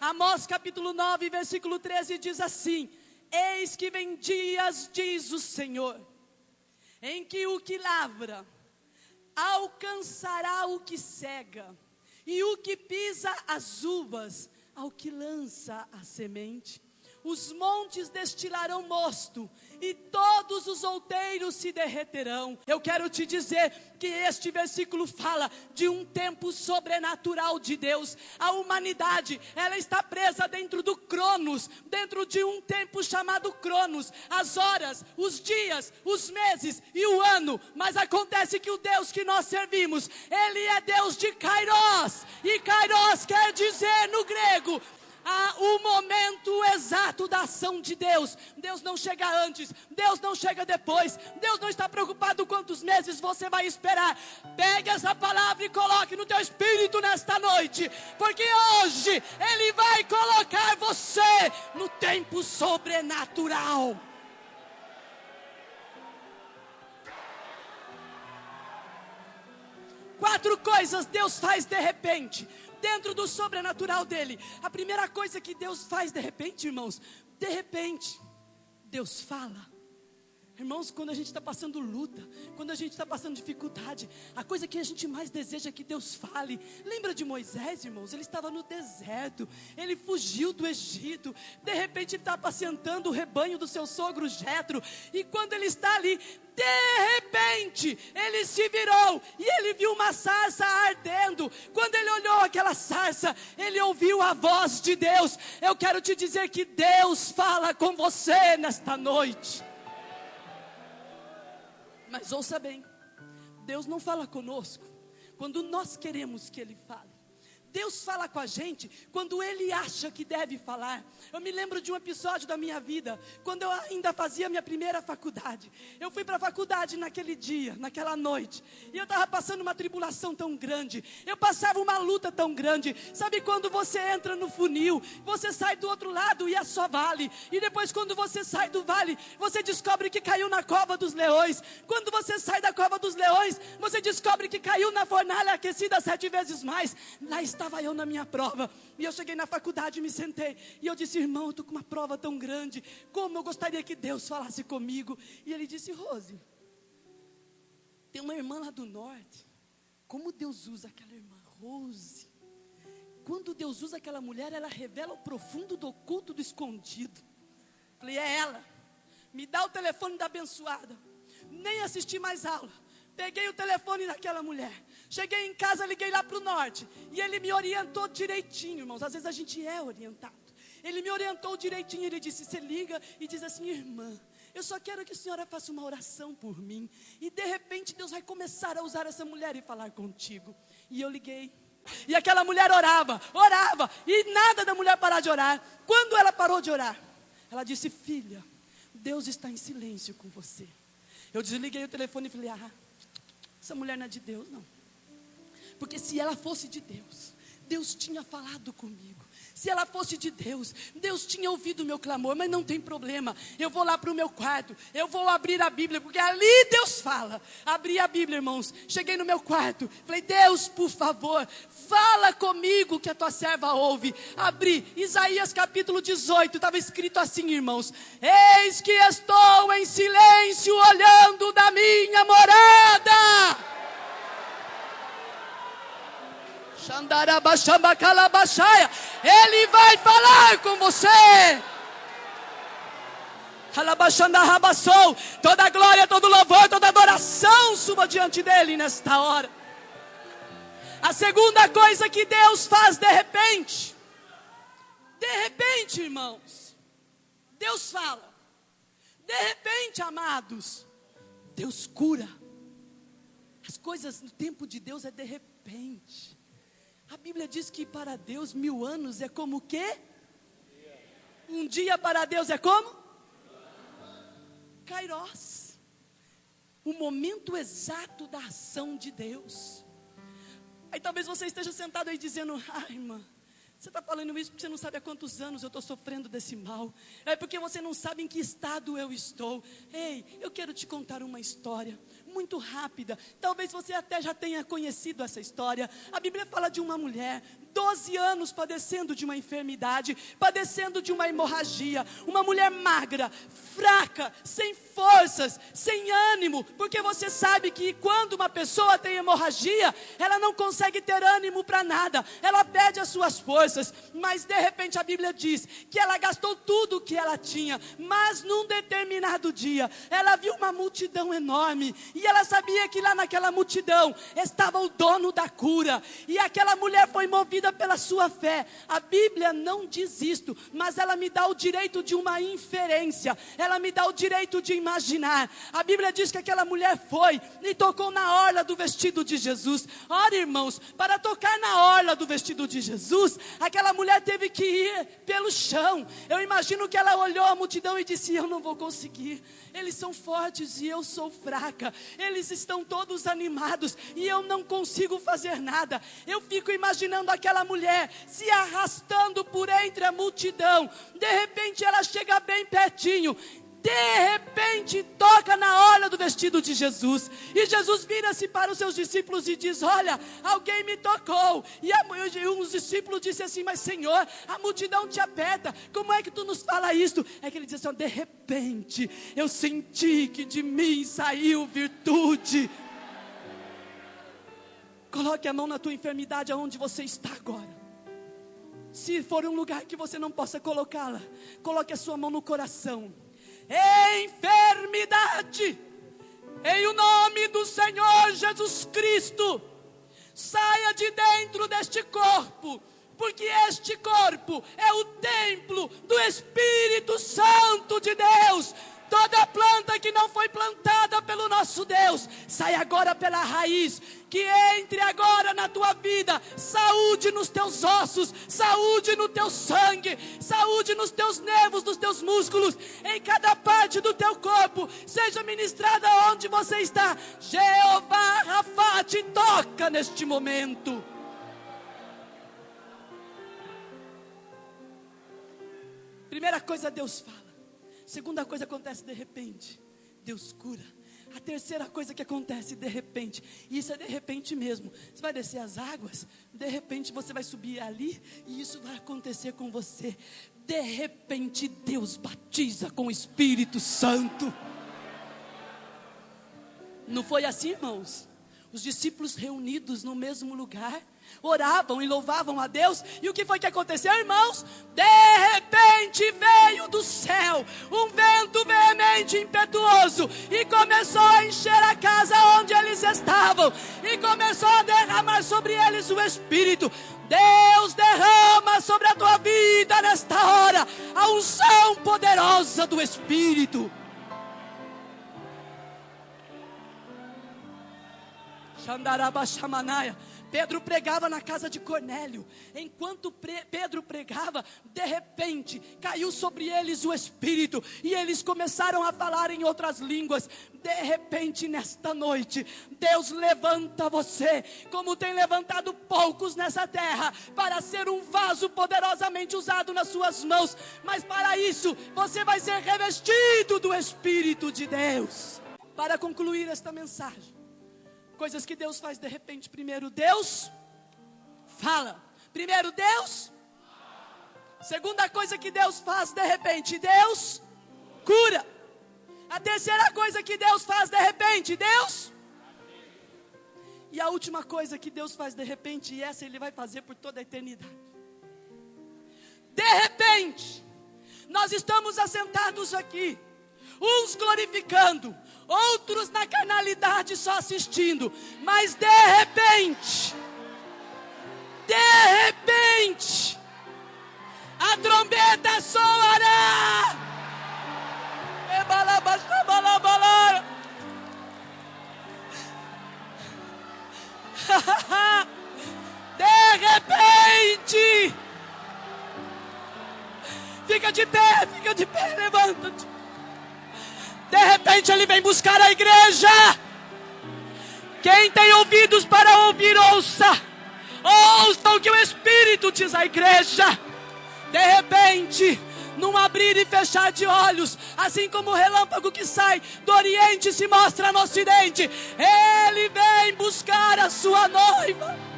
Amós capítulo 9, versículo 13 diz assim: eis que vem dias, diz o Senhor, em que o que lavra alcançará o que cega, e o que pisa as uvas ao que lança a semente. Os montes destilarão mosto, e todos os outeiros se derreterão. Eu quero te dizer que este versículo fala de um tempo sobrenatural de Deus. A humanidade, ela está presa dentro do Cronos, dentro de um tempo chamado Cronos. As horas, os dias, os meses e o ano. Mas acontece que o Deus que nós servimos, Ele é Deus de Kairos. E Kairos quer dizer no grego o momento exato da ação de Deus. Deus não chega antes, Deus não chega depois. Deus não está preocupado quantos meses você vai esperar. Pegue essa palavra e coloque no teu espírito nesta noite, porque hoje Ele vai colocar você no tempo sobrenatural. Quatro coisas Deus faz de repente, dentro do sobrenatural dele. A primeira coisa que Deus faz de repente, irmãos, de repente, Deus fala. Irmãos, quando a gente está passando luta, quando a gente está passando dificuldade, a coisa que a gente mais deseja é que Deus fale. Lembra de Moisés, irmãos? Ele estava no deserto, ele fugiu do Egito. De repente ele está apacentando o rebanho do seu sogro Jetro. E quando ele está ali, de repente, ele se virou e ele viu uma sarça ardendo. Quando ele olhou aquela sarça, ele ouviu a voz de Deus. Eu quero te dizer que Deus fala com você nesta noite. Mas ouça bem, Deus não fala conosco quando nós queremos que Ele fale. Deus fala com a gente quando Ele acha que deve falar. Eu me lembro de um episódio da minha vida, quando eu ainda fazia minha primeira faculdade. Eu fui para a faculdade naquele dia, naquela noite, e eu estava passando uma tribulação tão grande, eu passava uma luta tão grande. Sabe quando você entra no funil, você sai do outro lado e é só vale, e depois quando você sai do vale, você descobre que caiu na cova dos leões. Quando você sai da cova dos leões, você descobre que caiu na fornalha aquecida 7 vezes mais. Lá estava eu na minha prova, e eu cheguei na faculdade e me sentei, e eu disse: irmão, eu estou com uma prova tão grande, como eu gostaria que Deus falasse comigo. E ele disse: Rose, tem uma irmã lá do norte, como Deus usa aquela irmã Rose. Quando Deus usa aquela mulher, ela revela o profundo do oculto, do escondido. Falei: é ela, me dá o telefone da abençoada. Nem assisti mais aula. Peguei o telefone daquela mulher, cheguei em casa, liguei lá para o norte, e ele me orientou direitinho, irmãos. Às vezes a gente é orientado. Ele me orientou direitinho, ele disse: você liga e diz assim: irmã, eu só quero que a senhora faça uma oração por mim, e de repente Deus vai começar a usar essa mulher e falar contigo. E eu liguei, e aquela mulher orava, e nada da mulher parar de orar. Quando ela parou de orar, ela disse: filha, Deus está em silêncio com você. Eu desliguei o telefone e falei: essa mulher não é de Deus, não. Porque se ela fosse de Deus, Deus tinha falado comigo. Se ela fosse de Deus, Deus tinha ouvido o meu clamor. Mas não tem problema, eu vou lá para o meu quarto, eu vou abrir a Bíblia, porque ali Deus fala. Abri a Bíblia, irmãos, cheguei no meu quarto, falei: Deus, por favor, fala comigo que a tua serva ouve. Abri, Isaías capítulo 18, estava escrito assim, irmãos: eis que estou em silêncio, olhando da minha morada. Ele vai falar com você. Toda glória, todo louvor, toda adoração suba diante dele nesta hora. A segunda coisa que Deus faz de repente, irmãos, Deus fala. De repente, amados, Deus cura. As coisas no tempo de Deus é de repente. A Bíblia diz que para Deus 1000 anos é como o quê? Um dia para Deus é como? Kairos. O momento exato da ação de Deus. Aí talvez você esteja sentado aí dizendo: irmã, você está falando isso porque você não sabe há quantos anos eu estou sofrendo desse mal. É porque você não sabe em que estado eu estou. Ei, eu quero te contar uma história muito rápida. Talvez você até já tenha conhecido essa história. A Bíblia fala de uma mulher. 12 anos padecendo de uma enfermidade, padecendo de uma hemorragia, uma mulher magra, fraca, sem forças, sem ânimo, porque você sabe que quando uma pessoa tem hemorragia, ela não consegue ter ânimo para nada, ela perde as suas forças, mas de repente a Bíblia diz que ela gastou tudo o que ela tinha, mas num determinado dia, ela viu uma multidão enorme, e ela sabia que lá naquela multidão, estava o dono da cura, e aquela mulher foi movida pela sua fé. A Bíblia não diz isto, mas ela me dá o direito de uma inferência, ela me dá o direito de imaginar. A Bíblia diz que aquela mulher foi e tocou na orla do vestido de Jesus. Ora, irmãos, para tocar na orla do vestido de Jesus, aquela mulher teve que ir pelo chão. Eu imagino que ela olhou a multidão e disse: eu não vou conseguir, eles são fortes e eu sou fraca, eles estão todos animados e eu não consigo fazer nada. Eu fico imaginando aquela mulher se arrastando por entre a multidão. De repente ela chega bem pertinho, de repente toca na orla do vestido de Jesus, e Jesus vira-se para os seus discípulos e diz: olha, alguém me tocou. E um discípulo disse assim: mas Senhor, a multidão te aperta, como é que tu nos fala isto? É que ele diz assim: de repente eu senti que de mim saiu virtude. Coloque a mão na tua enfermidade aonde você está agora. Se for um lugar que você não possa colocá-la, coloque a sua mão no coração. Enfermidade, em o nome do Senhor Jesus Cristo, saia de dentro deste corpo, porque este corpo é o templo do Espírito Santo de Deus. Toda planta que não foi plantada pelo nosso Deus, sai agora pela raiz. Que entre agora na tua vida saúde nos teus ossos, saúde no teu sangue, saúde nos teus nervos, nos teus músculos, em cada parte do teu corpo, seja ministrada onde você está. Jeová Rafa te toca neste momento. Primeira coisa, Deus fala. Segunda coisa, acontece de repente, Deus cura. A terceira coisa que acontece de repente, e isso é de repente mesmo, você vai descer as águas, de repente você vai subir ali, e isso vai acontecer com você. De repente Deus batiza com o Espírito Santo. Não foi assim, irmãos? Os discípulos reunidos no mesmo lugar, oravam e louvavam a Deus. E o que foi que aconteceu, irmãos? De repente veio do céu um vento veemente, impetuoso, e começou a encher a casa onde eles estavam, e começou a derramar sobre eles o Espírito. Deus derrama sobre a tua vida nesta hora a unção poderosa do Espírito. Pedro pregava na casa de Cornélio. Enquanto Pedro pregava, de repente caiu sobre eles o Espírito, e eles começaram a falar em outras línguas. De repente, nesta noite, Deus levanta você, como tem levantado poucos nessa terra, para ser um vaso poderosamente usado nas suas mãos. Mas para isso, você vai ser revestido do Espírito de Deus. Para concluir esta mensagem, coisas que Deus faz de repente. Primeiro, Deus fala. Primeiro, Deus. Segunda coisa que Deus faz de repente, Deus cura. A terceira coisa que Deus faz de repente, Deus. E a última coisa que Deus faz de repente, e essa Ele vai fazer por toda a eternidade. De repente, nós estamos assentados aqui, uns glorificando, outros na carnalidade só assistindo, mas de repente, a trombeta soará. De repente, fica de pé, levanta-te. De repente Ele vem buscar a igreja. Quem tem ouvidos para ouvir, ouça. Ouça o que o Espírito diz à igreja. De repente, num abrir e fechar de olhos, assim como o relâmpago que sai do Oriente se mostra no Ocidente, Ele vem buscar a sua noiva.